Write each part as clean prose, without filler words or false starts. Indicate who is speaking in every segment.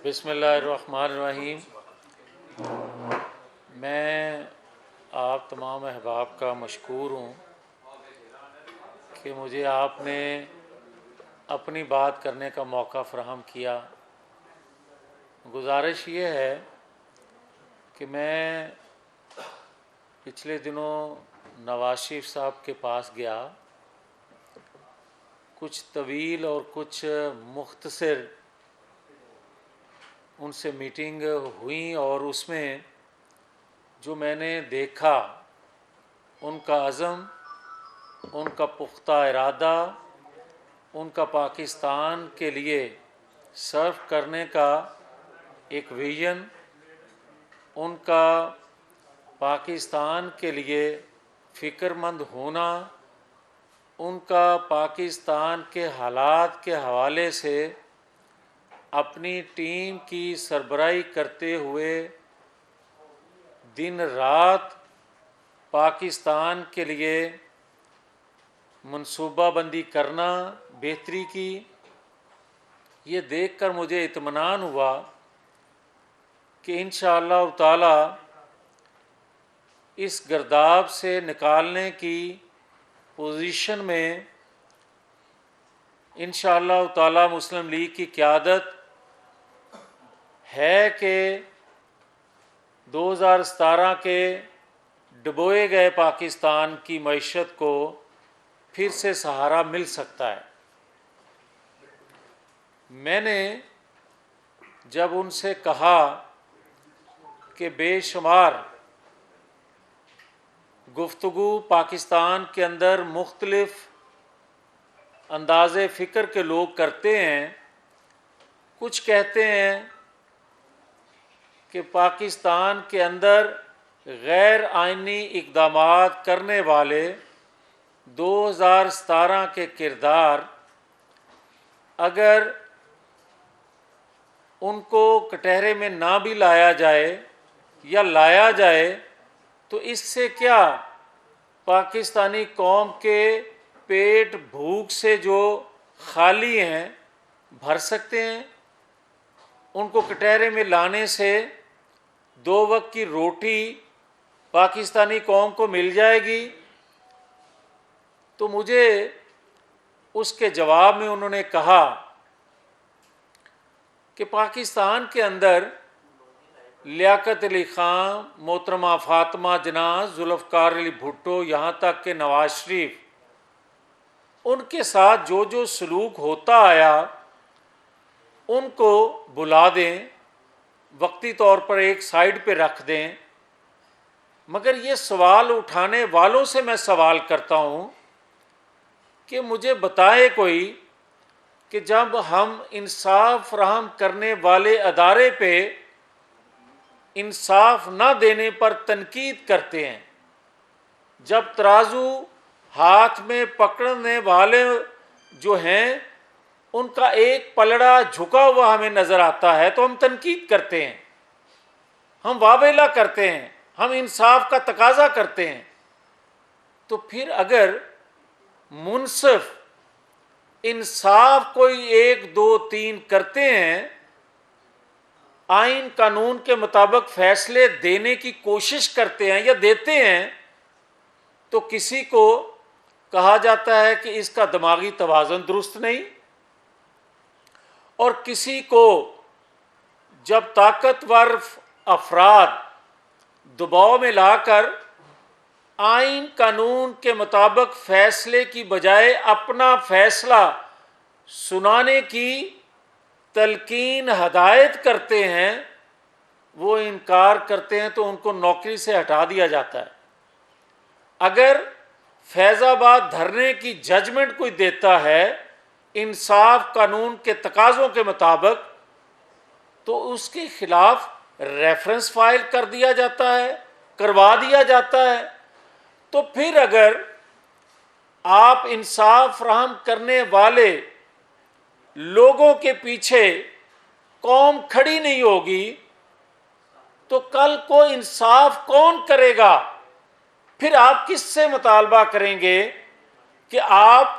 Speaker 1: بسم اللہ الرحمن الرحیم۔ میں آپ تمام احباب کا مشکور ہوں کہ مجھے آپ نے اپنی بات کرنے کا موقع فراہم کیا۔ گزارش یہ ہے کہ میں پچھلے دنوں نواز شریف صاحب کے پاس گیا، کچھ طویل اور کچھ مختصر ان سے میٹنگ ہوئی، اور اس میں جو میں نے دیکھا ان کا عزم، ان کا پختہ ارادہ، ان کا پاکستان کے لیے سرو کرنے کا ایک ویژن، ان کا پاکستان کے لیے فکر مند ہونا، ان کا پاکستان کے حالات کے حوالے سے اپنی ٹیم کی سربراہی کرتے ہوئے دن رات پاکستان کے لیے منصوبہ بندی کرنا، بہتری کی، یہ دیکھ کر مجھے اطمینان ہوا کہ انشاءاللہ تعالی اس گرداب سے نکالنے کی پوزیشن میں انشاءاللہ تعالی مسلم لیگ کی قیادت ہے کہ 2017 کے ڈبوئے گئے پاکستان کی معیشت کو پھر سے سہارا مل سکتا ہے۔ میں نے جب ان سے کہا کہ بے شمار گفتگو پاکستان کے اندر مختلف انداز فکر کے لوگ کرتے ہیں، کچھ کہتے ہیں کہ پاکستان کے اندر غیر آئینی اقدامات کرنے والے 2017 کے کردار اگر ان کو کٹہرے میں نہ بھی لایا جائے یا لایا جائے تو اس سے کیا پاکستانی قوم کے پیٹ بھوک سے جو خالی ہیں بھر سکتے ہیں؟ ان کو کٹہرے میں لانے سے 2 وقت کی روٹی پاکستانی قوم کو مل جائے گی؟ تو مجھے اس کے جواب میں انہوں نے کہا کہ پاکستان کے اندر لیاقت علی خان، محترمہ فاطمہ جناح، ذوالفقار علی بھٹو، یہاں تک کہ نواز شریف، ان کے ساتھ جو جو سلوک ہوتا آیا ان کو بلا دیں، وقتی طور پر ایک سائیڈ پہ رکھ دیں۔ مگر یہ سوال اٹھانے والوں سے میں سوال کرتا ہوں کہ مجھے بتائے کوئی کہ جب ہم انصاف فراہم کرنے والے ادارے پہ انصاف نہ دینے پر تنقید کرتے ہیں، جب ترازو ہاتھ میں پکڑنے والے جو ہیں ان کا ایک پلڑا جھکا ہوا ہمیں نظر آتا ہے تو ہم تنقید کرتے ہیں، ہم واویلا کرتے ہیں، ہم انصاف کا تقاضا کرتے ہیں، تو پھر اگر منصف انصاف کوئی 1 2 3 کرتے ہیں، آئین قانون کے مطابق فیصلے دینے کی کوشش کرتے ہیں یا دیتے ہیں، تو کسی کو کہا جاتا ہے کہ اس کا دماغی توازن درست نہیں، اور کسی کو جب طاقتور افراد دباؤ میں لا کر آئین قانون کے مطابق فیصلے کی بجائے اپنا فیصلہ سنانے کی تلقین ہدایت کرتے ہیں، وہ انکار کرتے ہیں تو ان کو نوکری سے ہٹا دیا جاتا ہے۔ اگر فیض آباد دھرنے کی ججمنٹ کوئی دیتا ہے انصاف قانون کے تقاضوں کے مطابق تو اس کے خلاف ریفرنس فائل کر دیا جاتا ہے، کروا دیا جاتا ہے۔ تو پھر اگر آپ انصاف فراہم کرنے والے لوگوں کے پیچھے قوم کھڑی نہیں ہوگی تو کل کو انصاف کون کرے گا؟ پھر آپ کس سے مطالبہ کریں گے کہ آپ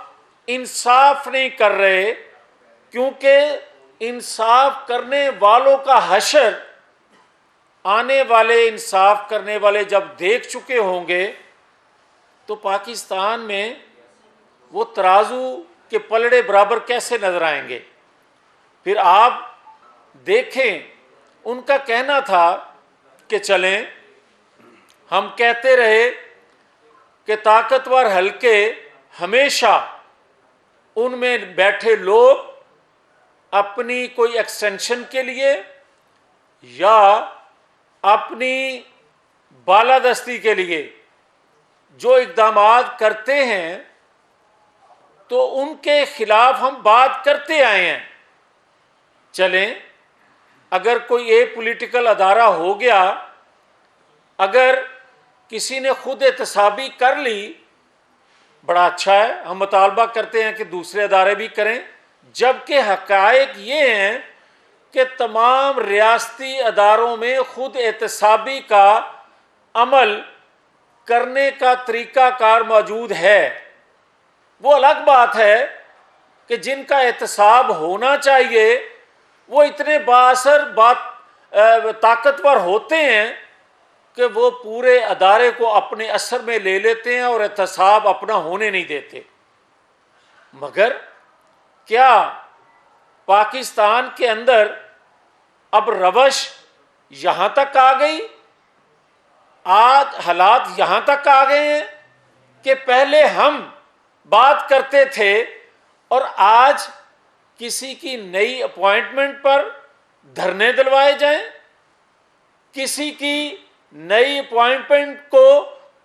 Speaker 1: انصاف نہیں کر رہے؟ کیونکہ انصاف کرنے والوں کا حشر آنے والے انصاف کرنے والے جب دیکھ چکے ہوں گے تو پاکستان میں وہ ترازو کے پلڑے برابر کیسے نظر آئیں گے؟ پھر آپ دیکھیں، ان کا کہنا تھا کہ چلیں ہم کہتے رہے کہ طاقتور حلقے ہمیشہ ان میں بیٹھے لوگ اپنی کوئی ایکسٹینشن کے لیے یا اپنی بالادستی کے لیے جو اقدامات کرتے ہیں تو ان کے خلاف ہم بات کرتے آئے ہیں۔ چلیں اگر کوئی ایک پولیٹیکل ادارہ ہو گیا، اگر کسی نے خود احتسابی کر لی، بڑا اچھا ہے، ہم مطالبہ کرتے ہیں کہ دوسرے ادارے بھی کریں، جبکہ حقائق یہ ہیں کہ تمام ریاستی اداروں میں خود احتسابی کا عمل کرنے کا طریقہ کار موجود ہے۔ وہ الگ بات ہے کہ جن کا احتساب ہونا چاہیے وہ اتنے بااثر طاقتور ہوتے ہیں کہ وہ پورے ادارے کو اپنے اثر میں لے لیتے ہیں اور احتساب اپنا ہونے نہیں دیتے۔ مگر کیا پاکستان کے اندر اب روش یہاں تک آ گئی، آج حالات یہاں تک آ گئے ہیں کہ پہلے ہم بات کرتے تھے اور آج کسی کی نئی اپوائنٹمنٹ پر دھرنے دلوائے جائیں، کسی کی نئی اپوائنٹمنٹ کو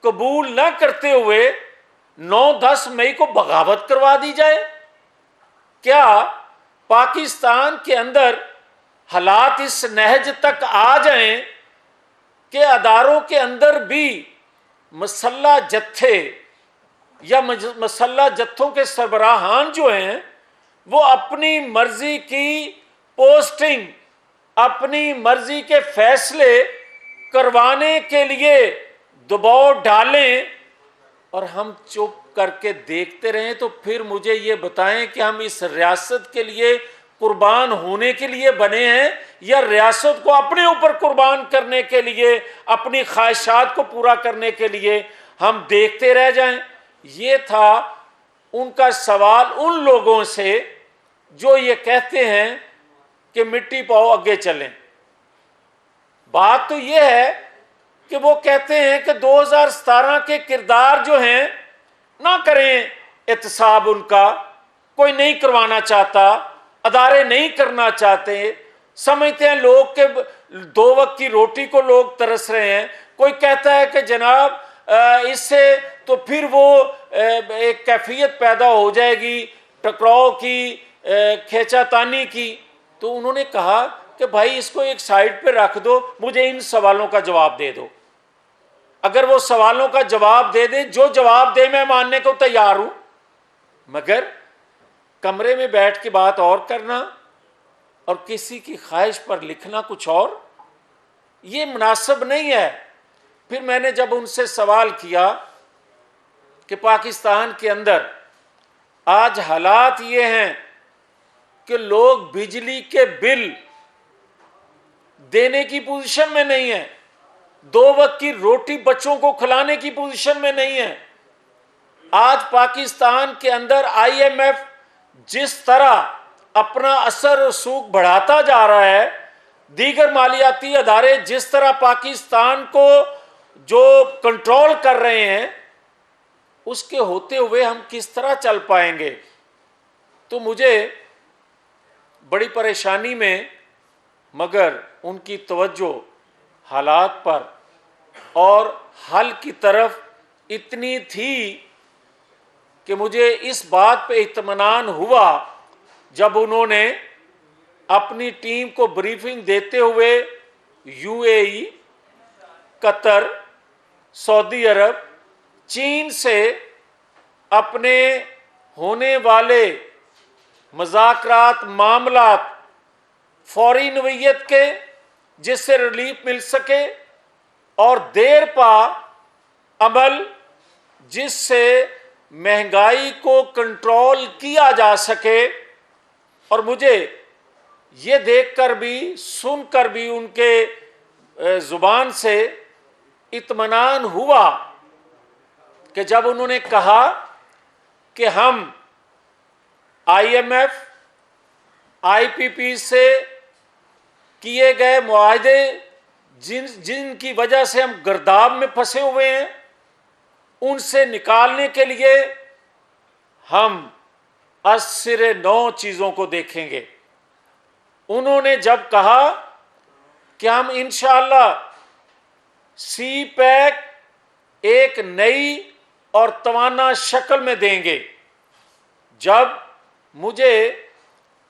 Speaker 1: قبول نہ کرتے ہوئے 9-10 مئی کو بغاوت کروا دی جائے؟ کیا پاکستان کے اندر حالات اس نہج تک آ جائیں کہ اداروں کے اندر بھی مسلح جتھے یا مسلح جتھوں کے سربراہان جو ہیں وہ اپنی مرضی کی پوسٹنگ، اپنی مرضی کے فیصلے کروانے کے لیے دباؤ ڈالیں اور ہم چپ کر کے دیکھتے رہیں؟ تو پھر مجھے یہ بتائیں کہ ہم اس ریاست کے لیے قربان ہونے کے لیے بنے ہیں یا ریاست کو اپنے اوپر قربان کرنے کے لیے، اپنی خواہشات کو پورا کرنے کے لیے ہم دیکھتے رہ جائیں؟ یہ تھا ان کا سوال ان لوگوں سے جو یہ کہتے ہیں کہ مٹی پاؤ آگے چلیں۔ بات تو یہ ہے کہ وہ کہتے ہیں کہ 2017 کے کردار جو ہیں نہ کریں احتساب، ان کا کوئی نہیں کروانا چاہتا، ادارے نہیں کرنا چاہتے، سمجھتے ہیں لوگ کہ 2 وقت کی روٹی کو لوگ ترس رہے ہیں۔ کوئی کہتا ہے کہ جناب اس سے تو پھر وہ ایک کیفیت پیدا ہو جائے گی ٹکراؤ کی، کھینچا تانی کی۔ تو انہوں نے کہا کہ بھائی اس کو ایک سائیڈ پہ رکھ دو، مجھے ان سوالوں کا جواب دے دو۔ اگر وہ سوالوں کا جواب دے دیں، جو جواب دے میں ماننے کو تیار ہوں، مگر کمرے میں بیٹھ کے بات اور کرنا اور کسی کی خواہش پر لکھنا کچھ اور، یہ مناسب نہیں ہے۔ پھر میں نے جب ان سے سوال کیا کہ پاکستان کے اندر آج حالات یہ ہیں کہ لوگ بجلی کے بل دینے کی پوزیشن میں نہیں ہیں، 2 وقت کی روٹی بچوں کو کھلانے کی پوزیشن میں نہیں ہیں۔ آج پاکستان کے اندر آئی ایم ایف جس طرح اپنا اثر و رسوخ بڑھاتا جا رہا ہے، دیگر مالیاتی ادارے جس طرح پاکستان کو جو کنٹرول کر رہے ہیں، اس کے ہوتے ہوئے ہم کس طرح چل پائیں گے؟ تو مجھے بڑی پریشانی میں، مگر ان کی توجہ حالات پر اور حل کی طرف اتنی تھی کہ مجھے اس بات پہ اطمینان ہوا جب انہوں نے اپنی ٹیم کو بریفنگ دیتے ہوئے یو اے ای، قطر، سعودی عرب، چین سے اپنے ہونے والے مذاکرات، معاملات فوری نوعیت کے جس سے ریلیف مل سکے اور دیر پا عمل جس سے مہنگائی کو کنٹرول کیا جا سکے۔ اور مجھے یہ دیکھ کر بھی سن کر بھی ان کے زبان سے اطمینان ہوا کہ جب انہوں نے کہا کہ ہم آئی ایم ایف آئی پی پی سے کیے گئے معاہدے جن کی وجہ سے ہم گرداب میں پھنسے ہوئے ہیں ان سے نکالنے کے لیے ہم از سر نو چیزوں کو دیکھیں گے. انہوں نے جب کہا کہ ہم انشاءاللہ سی پیک ایک نئی اور توانا شکل میں دیں گے، جب مجھے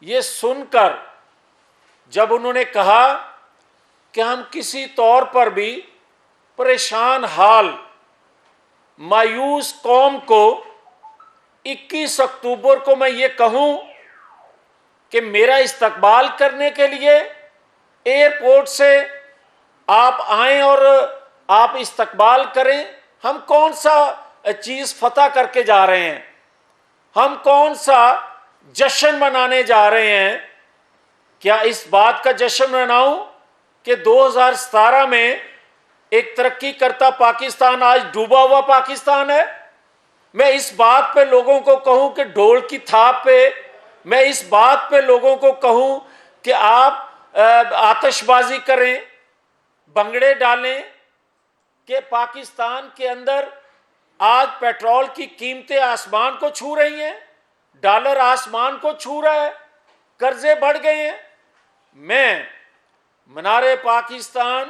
Speaker 1: یہ سن کر جب انہوں نے کہا کہ ہم کسی طور پر بھی پریشان حال مایوس قوم کو 21 اکتوبر کو میں یہ کہوں کہ میرا استقبال کرنے کے لیے ایئرپورٹ سے آپ آئیں اور آپ استقبال کریں، ہم کون سا چیز فتح کر کے جا رہے ہیں، ہم کون سا جشن منانے جا رہے ہیں؟ کیا اس بات کا جشن مناؤں کہ 2017 میں ایک ترقی کرتا پاکستان آج ڈوبا ہوا پاکستان ہے؟ میں اس بات پہ لوگوں کو کہوں کہ ڈھول کی تھاپ پہ، میں اس بات پہ لوگوں کو کہوں کہ آپ آتش بازی کریں، بنگڑے ڈالیں، کہ پاکستان کے اندر آج پیٹرول کی قیمتیں آسمان کو چھو رہی ہیں، ڈالر آسمان کو چھو رہا ہے، قرضے بڑھ گئے ہیں؟ میں منار پاکستان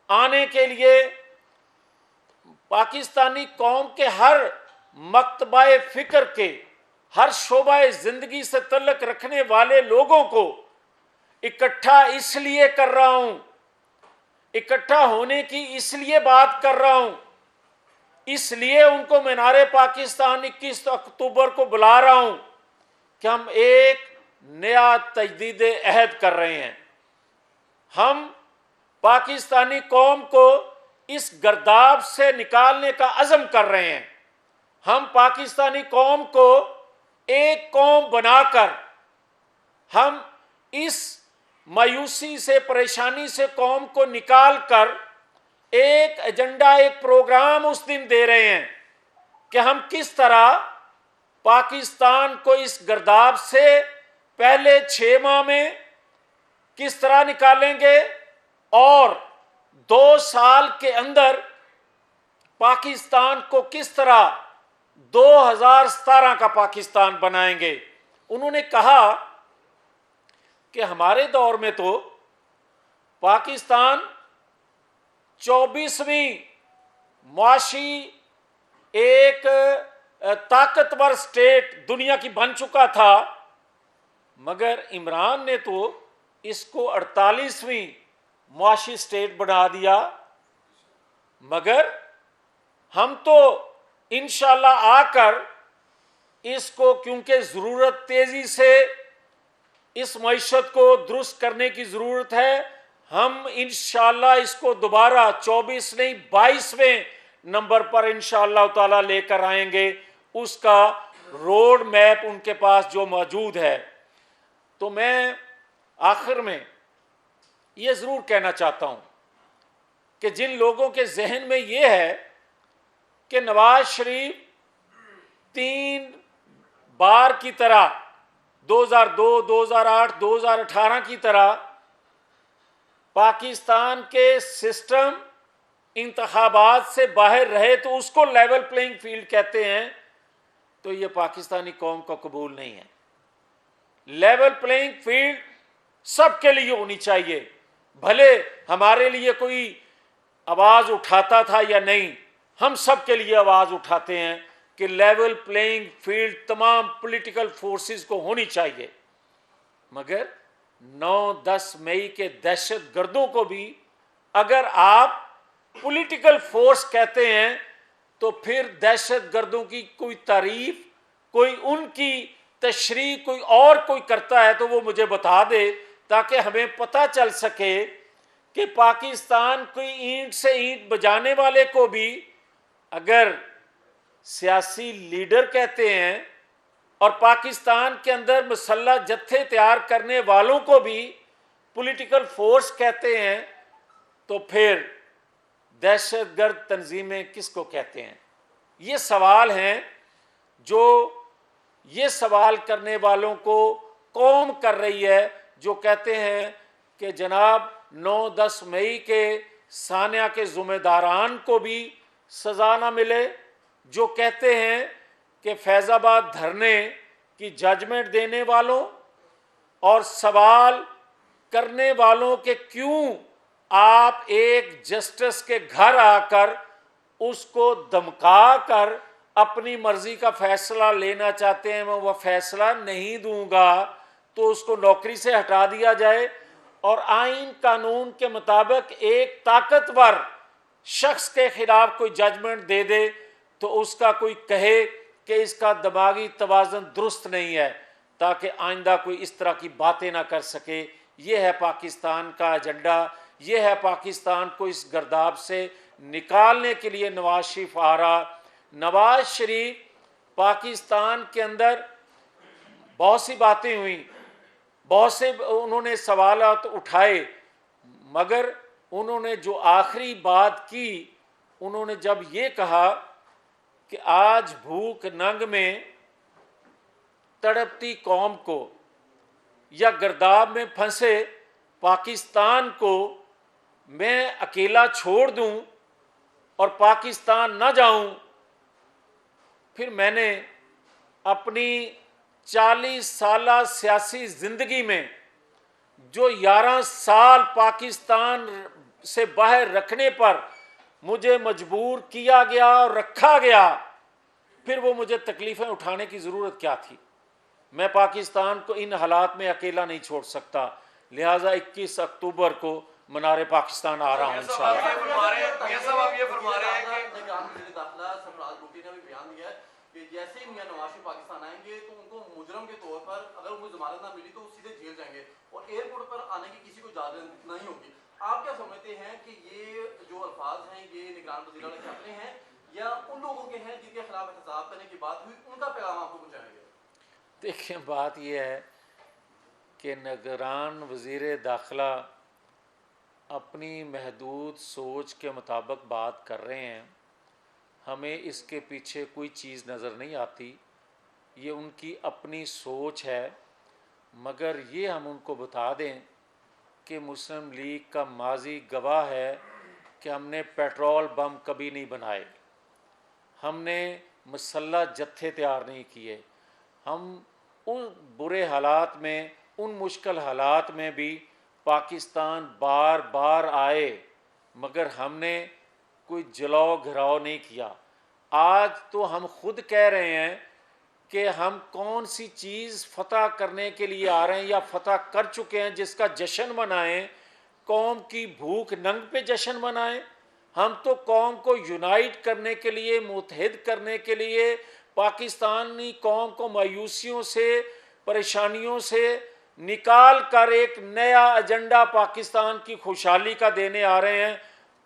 Speaker 1: آنے کے لیے پاکستانی قوم کے ہر مکتبہ فکر کے، ہر شعبہ زندگی سے تعلق رکھنے والے لوگوں کو اکٹھا اس لیے کر رہا ہوں، اکٹھا ہونے کی اس لیے بات کر رہا ہوں، اس لیے ان کو مینار پاکستان 21 اکتوبر کو بلا رہا ہوں کہ ہم ایک نیا تجدید عہد کر رہے ہیں. ہم پاکستانی قوم کو اس گرداب سے نکالنے کا عزم کر رہے ہیں. ہم پاکستانی قوم کو ایک قوم بنا کر ہم اس مایوسی سے، پریشانی سے قوم کو نکال کر ایک ایجنڈا، ایک پروگرام اس دن دے رہے ہیں کہ ہم کس طرح پاکستان کو اس گرداب سے پہلے 6 ماہ میں کس طرح نکالیں گے اور 2 سال کے اندر پاکستان کو کس طرح 2017 کا پاکستان بنائیں گے. انہوں نے کہا کہ ہمارے دور میں تو پاکستان 24ویں معاشی ایک طاقتور سٹیٹ دنیا کی بن چکا تھا، مگر عمران نے تو اس کو 48ویں معاشی سٹیٹ بنا دیا. مگر ہم تو انشاءاللہ آ کر اس کو، کیونکہ ضرورت تیزی سے اس معیشت کو درست کرنے کی ضرورت ہے، ہم انشاءاللہ اس کو دوبارہ 24 نہیں 22ویں نمبر پر انشاءاللہ تعالی لے کر آئیں گے. اس کا روڈ میپ ان کے پاس جو موجود ہے. تو میں آخر میں یہ ضرور کہنا چاہتا ہوں کہ جن لوگوں کے ذہن میں یہ ہے کہ نواز شریف 3 بار کی طرح 2002، 2008، 2018 کی طرح پاکستان کے سسٹم انتخابات سے باہر رہے تو اس کو لیول پلینگ فیلڈ کہتے ہیں، تو یہ پاکستانی قوم کو قبول نہیں ہے. لیول پلینگ فیلڈ سب کے لیے ہونی چاہیے، بھلے ہمارے لیے کوئی آواز اٹھاتا تھا یا نہیں، ہم سب کے لیے آواز اٹھاتے ہیں کہ لیول پلینگ فیلڈ تمام پولیٹیکل فورسز کو ہونی چاہیے. مگر 9-10 مئی کے دہشت گردوں کو بھی اگر آپ پولیٹیکل فورس کہتے ہیں تو پھر دہشت گردوں کی کوئی تعریف، کوئی ان کی تشریح کوئی اور کوئی کرتا ہے تو وہ مجھے بتا دے، تاکہ ہمیں پتہ چل سکے کہ پاکستان کوئی اینٹ سے اینٹ بجانے والے کو بھی اگر سیاسی لیڈر کہتے ہیں اور پاکستان کے اندر مسلح جتھے تیار کرنے والوں کو بھی پولیٹیکل فورس کہتے ہیں، تو پھر دہشت گرد تنظیمیں کس کو کہتے ہیں؟ یہ سوال ہیں جو یہ سوال کرنے والوں کو قوم کر رہی ہے، جو کہتے ہیں کہ جناب 9-10 مئی کے سانحہ کے ذمہ داران کو بھی سزا نہ ملے، جو کہتے ہیں کہ فیض آباد دھرنے کی ججمنٹ دینے والوں اور سوال کرنے والوں کے کیوں آپ ایک جسٹس کے گھر آ کر اس کو دمکا کر اپنی مرضی کا فیصلہ لینا چاہتے ہیں، میں وہ فیصلہ نہیں دوں گا تو اس کو نوکری سے ہٹا دیا جائے، اور آئین قانون کے مطابق ایک طاقتور شخص کے خلاف کوئی ججمنٹ دے دے تو اس کا کوئی کہے کہ اس کا دماغی توازن درست نہیں ہے، تاکہ آئندہ کوئی اس طرح کی باتیں نہ کر سکے۔ یہ ہے پاکستان کا ایجنڈا، یہ ہے پاکستان کو اس گرداب سے نکالنے کے لیے نواز شریف آ رہا۔ نواز شریف پاکستان کے اندر بہت سی باتیں ہوئیں، بہت سے انہوں نے سوالات اٹھائے، مگر انہوں نے جو آخری بات کی، انہوں نے جب یہ کہا کہ آج بھوک ننگ میں تڑپتی قوم کو یا گرداب میں پھنسے پاکستان کو میں اکیلا چھوڑ دوں اور پاکستان نہ جاؤں، پھر میں نے اپنی 40 سالہ سیاسی زندگی میں جو 11 سال پاکستان سے باہر رکھنے پر مجھے مجبور کیا گیا اور رکھا گیا، پھر وہ مجھے تکلیفیں اٹھانے کی ضرورت کیا تھی؟ میں پاکستان کو ان حالات میں اکیلا نہیں چھوڑ سکتا، لہٰذا 21 اکتوبر کو منار پاکستان آ رہا ہوں انشاءاللہ۔
Speaker 2: جیسے ہی میاں نواز شریف پاکستان آئیں گے تو ان کو مجرم کے طور پر اگر ان کو ضمانت نہ ملی تو وہ سیدھے جیل جائیں گے اور ایئرپورٹ پر آنے کی کسی کو اجازت نہیں ہوگی۔ آپ کیا سمجھتے ہیں کہ یہ جو الفاظ ہیں یہ نگران وزیر اعلیٰ کے اپنے ہیں یا ان لوگوں کے ہیں جن کے خلاف احتساب کرنے کی بات ہوئی، ان کا پیغام آپ کو پہنچایا گیا؟
Speaker 1: دیکھیں، بات یہ ہے کہ نگران وزیر داخلہ اپنی محدود سوچ کے مطابق بات کر رہے ہیں، ہمیں اس کے پیچھے کوئی چیز نظر نہیں آتی، یہ ان کی اپنی سوچ ہے، مگر یہ ہم ان کو بتا دیں کہ مسلم لیگ کا ماضی گواہ ہے کہ ہم نے پیٹرول بم کبھی نہیں بنائے، ہم نے مسلح جتھے تیار نہیں کیے، ہم ان برے حالات میں، ان مشکل حالات میں بھی پاکستان بار بار آئے، مگر ہم نے کوئی جلاؤ گھراؤ نہیں کیا۔ آج تو ہم خود کہہ رہے ہیں کہ ہم کون سی چیز فتح کرنے کے لیے آ رہے ہیں یا فتح کر چکے ہیں جس کا جشن منائیں، قوم کی بھوک ننگ پہ جشن منائیں۔ ہم تو قوم کو یونائٹ کرنے کے لیے، متحد کرنے کے لیے، پاکستانی قوم کو مایوسیوں سے، پریشانیوں سے نکال کر ایک نیا ایجنڈا پاکستان کی خوشحالی کا دینے آ رہے ہیں۔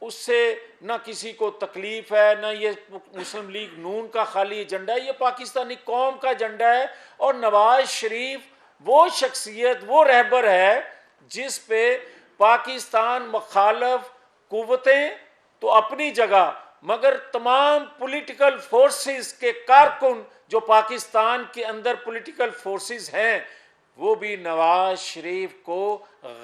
Speaker 1: اس سے نہ کسی کو تکلیف ہے، نہ یہ مسلم لیگ نون کا خالی ایجنڈا ہے، یہ پاکستانی قوم کا ایجنڈا ہے۔ اور نواز شریف وہ شخصیت، وہ رہبر ہے جس پہ پاکستان مخالف قوتیں تو اپنی جگہ، مگر تمام پولیٹیکل فورسز کے کارکن جو پاکستان کے اندر پولیٹیکل فورسز ہیں، وہ بھی نواز شریف کو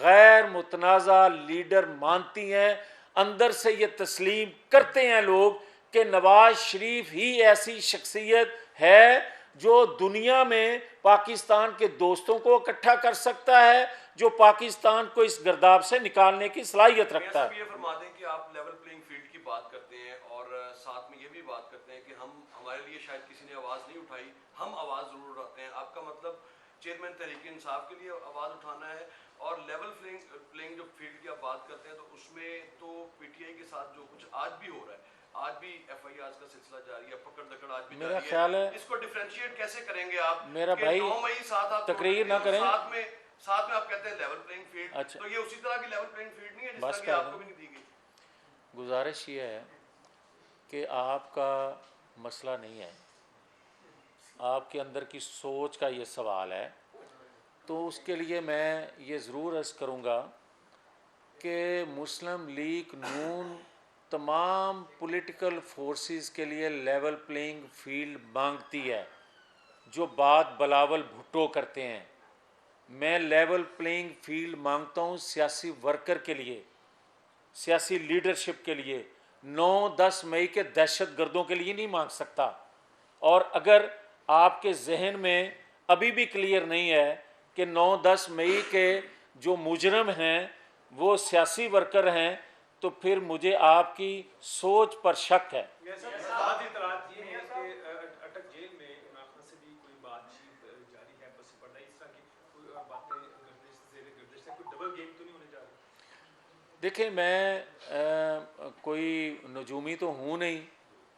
Speaker 1: غیر متنازع لیڈر مانتی ہیں۔ اندر سے یہ تسلیم کرتے ہیں لوگ کہ نواز شریف ہی ایسی شخصیت ہے جو دنیا میں پاکستان کے دوستوں کو اکٹھا کر سکتا ہے، جو پاکستان کو اس گرداب سے نکالنے کی صلاحیت رکھتا ہے۔
Speaker 3: یہ فرما دیں کہ آپ لیول پلینگ فیلڈ کی بات کرتے ہیں اور ساتھ میں یہ بھی بات کرتے ہیں کہ ہمارے لیے شاید کسی نے آواز نہیں اٹھائی، ہم آواز ضرور اٹھاتے ہیں۔ آپ کا مطلب چیئرمین تحریک انصاف کے لیے آواز اٹھانا ہے، اور لیول پلینگ جو فیلڈ کی آپ بات کرتے ہیں تو اس میں تو پی ٹی آئی کے ساتھ جو کچھ آج بھی ہو رہا ہے، آج بھی ایف آئی آرز کا سلسلہ جاری ہے، پکڑ دکڑ آج بھی
Speaker 1: میرا
Speaker 3: جاری
Speaker 1: خیال ہے
Speaker 3: اس کو ڈیفرینشیٹ کیسے کریں گے آپ؟
Speaker 1: میرا بھائی
Speaker 3: 9 مئی ساتھ آپ
Speaker 1: تقریر نہ کریں،
Speaker 3: ساتھ میں آپ کہتے ہیں لیول پلینگ فیلڈ،
Speaker 1: اچھا
Speaker 3: تو یہ اسی طرح کی لیول پلینگ فیلڈ نہیں ہے جس
Speaker 1: بس
Speaker 3: طرح کی
Speaker 1: کر
Speaker 3: آپ
Speaker 1: دیں۔
Speaker 3: کو بھی نہیں دی گئی؟
Speaker 1: گزارش یہ ہے کہ آپ کا مسئلہ نہیں ہے، آپ کے اندر کی سوچ کا یہ سوال ہے، تو اس کے لیے میں یہ ضرور عرض کروں گا کہ مسلم لیگ نون تمام پولیٹیکل فورسز کے لیے لیول پلینگ فیلڈ مانگتی ہے، جو بات بلاول بھٹو کرتے ہیں۔ میں لیول پلینگ فیلڈ مانگتا ہوں سیاسی ورکر کے لیے، سیاسی لیڈرشپ کے لیے، 9-10 مئی کے دہشت گردوں کے لیے نہیں مانگ سکتا۔ اور اگر آپ کے ذہن میں ابھی بھی کلیئر نہیں ہے کہ 9-10 مئی کے جو مجرم ہیں وہ سیاسی ورکر ہیں، تو پھر مجھے آپ کی سوچ پر شک ہے۔
Speaker 4: بعض اطلاعات یہ ہیں کہ اٹک جیل میں عمران خان سے بھی کوئی بات چیت جاری ہے، پس پردہ اس طرح کی کوئی باتیں گردش ہے، کوئی ڈبل گیم تو نہیں ہونے جا رہی؟
Speaker 1: دیکھیں، میں کوئی نجومی تو ہوں نہیں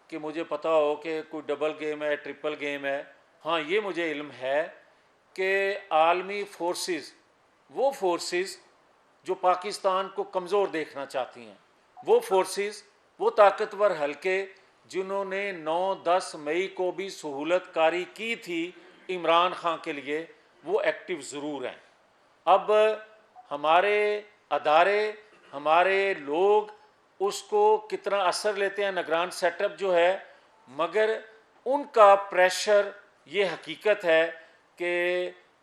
Speaker 1: کہ مجھے پتہ ہو کہ کوئی ڈبل گیم ہے، ٹرپل گیم ہے۔ ہاں، یہ مجھے علم ہے کہ عالمی فورسز، وہ فورسز جو پاکستان کو کمزور دیکھنا چاہتی ہیں، وہ فورسز، وہ طاقتور حلقے جنہوں نے 9-10 مئی کو بھی سہولت کاری کی تھی عمران خان کے لیے، وہ ایکٹیو ضرور ہیں۔ اب ہمارے ادارے، ہمارے لوگ اس کو کتنا اثر لیتے ہیں، نگران سیٹ اپ جو ہے، مگر ان کا پریشر، یہ حقیقت ہے کہ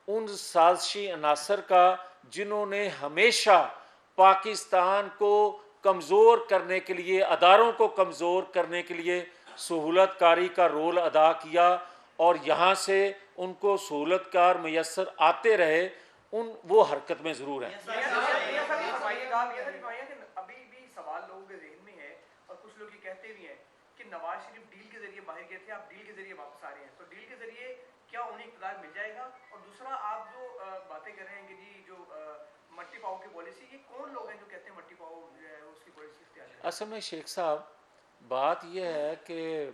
Speaker 1: ان سازشی عناصر کا جنہوں نے ہمیشہ پاکستان کو کمزور کرنے کے لیے، اداروں کو کمزور کرنے کے لیے سہولت کاری کا رول ادا کیا، اور یہاں سے ان کو سہولت کار میسر آتے رہے، وہ حرکت میں ضرور ہیں۔
Speaker 5: ابھی بھی سوال لوگوں کے ذہن میں ہے، اور کچھ لوگ یہ کہتے بھی ہیں کہ نواز شریف ڈیل کے ذریعے باہر گئے تھے، آپ ڈیل کے ذریعے واپس آ رہے ہیں، تو ڈیل کے ذریعے کیا انہیں اقتدار مل جائے گا؟ اور دوسرا، آپ جو باتیں کر رہے ہیں کہ جی جو مٹی پاؤ کی پالیسی، یہ کون لوگ ہیں جو کہتے ہیں مٹی پاؤ جو ہے اس کی پالیسی اختیار کریں؟
Speaker 1: اصل میں شیخ صاحب، بات یہ ہے کہ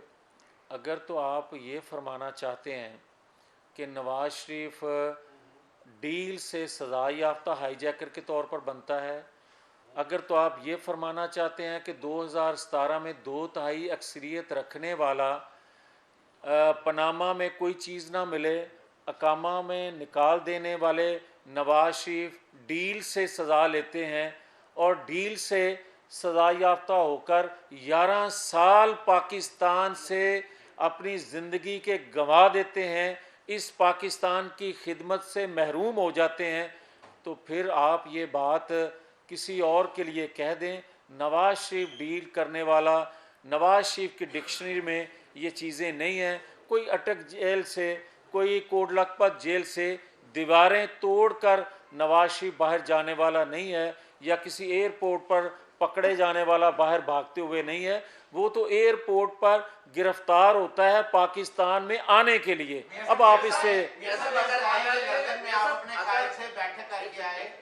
Speaker 1: اگر تو آپ یہ فرمانا چاہتے ہیں کہ نواز شریف ڈیل سے سزا یافتہ ہائی جیکر کے طور پر بنتا ہے، اگر تو آپ یہ فرمانا چاہتے ہیں کہ 2017 میں 2/3 اکثریت رکھنے والا پاناما میں کوئی چیز نہ ملے، اقامہ میں نکال دینے والے نواز شریف ڈیل سے سزا لیتے ہیں، اور ڈیل سے سزا یافتہ ہو کر 11 سال پاکستان سے اپنی زندگی کے گنوا دیتے ہیں، اس پاکستان کی خدمت سے محروم ہو جاتے ہیں، تو پھر آپ یہ بات کسی اور کے لیے کہہ دیں۔ نواز شریف ڈیل کرنے والا، نواز شریف کی ڈکشنری میں یہ چیزیں نہیں ہیں۔ کوئی اٹک جیل سے، کوئی کوٹ لکھپت جیل سے دیواریں توڑ کر نواز شریف باہر جانے والا نہیں ہے، یا کسی ایئرپورٹ پر پکڑے جانے والا باہر بھاگتے ہوئے نہیں ہے، وہ تو ایئرپورٹ پر گرفتار ہوتا ہے پاکستان میں آنے کے لیے۔ اب آپ اس سے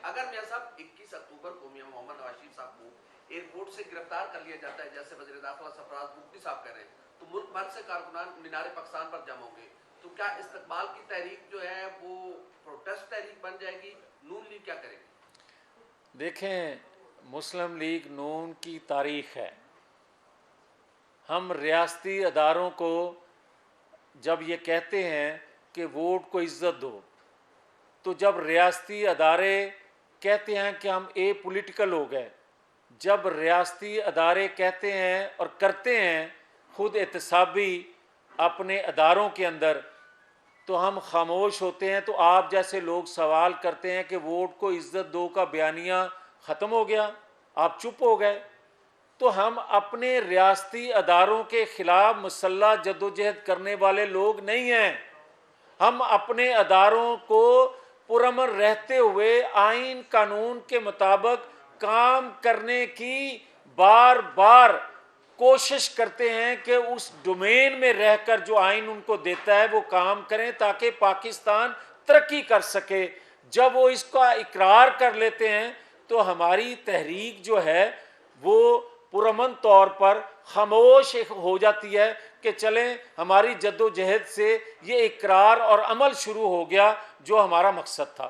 Speaker 6: اگر میاں صاحب 21 اکتوبر کو میاں محمد نواز شریف صاحب کو ایئرپورٹ سے گرفتار کر لیا جاتا ہے، جیسے وزیر داخلہ سرفراز مفتی صاحب کہہ رہے ہیں، تو ملک بھر سے کارکنان مینار پاکستان پر جمع ہوں گے، تو کیا استقبال کی تحریک جو ہے وہ پروٹیسٹ تحریک بن جائے گی؟ نون لیگ کیا کرے گی؟
Speaker 1: دیکھیں، مسلم لیگ نون کی تاریخ ہے، ہم ریاستی اداروں کو جب یہ کہتے ہیں کہ ووٹ کو عزت دو، تو جب ریاستی ادارے کہتے ہیں کہ ہم اے پولیٹیکل ہو گئے، جب ریاستی ادارے کہتے ہیں اور کرتے ہیں خود احتسابی اپنے اداروں کے اندر، تو ہم خاموش ہوتے ہیں، تو آپ جیسے لوگ سوال کرتے ہیں کہ ووٹ کو عزت دو کا بیانیہ ختم ہو گیا، آپ چپ ہو گئے۔ تو ہم اپنے ریاستی اداروں کے خلاف مسلح جدوجہد کرنے والے لوگ نہیں ہیں، ہم اپنے اداروں کو پرامن رہتے ہوئے آئین قانون کے مطابق کام کرنے کی بار بار کوشش کرتے ہیں کہ اس ڈومین میں رہ کر جو آئین ان کو دیتا ہے وہ کام کریں، تاکہ پاکستان ترقی کر سکے۔ جب وہ اس کا اقرار کر لیتے ہیں تو ہماری تحریک جو ہے وہ پرامن طور پر خاموش ہو جاتی ہے کہ چلیں، ہماری جد و جہد سے یہ اقرار اور عمل شروع ہو گیا جو ہمارا مقصد تھا۔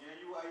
Speaker 7: JUI,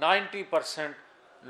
Speaker 1: 90%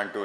Speaker 8: 1 2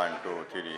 Speaker 8: 1 2 3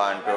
Speaker 8: 1 2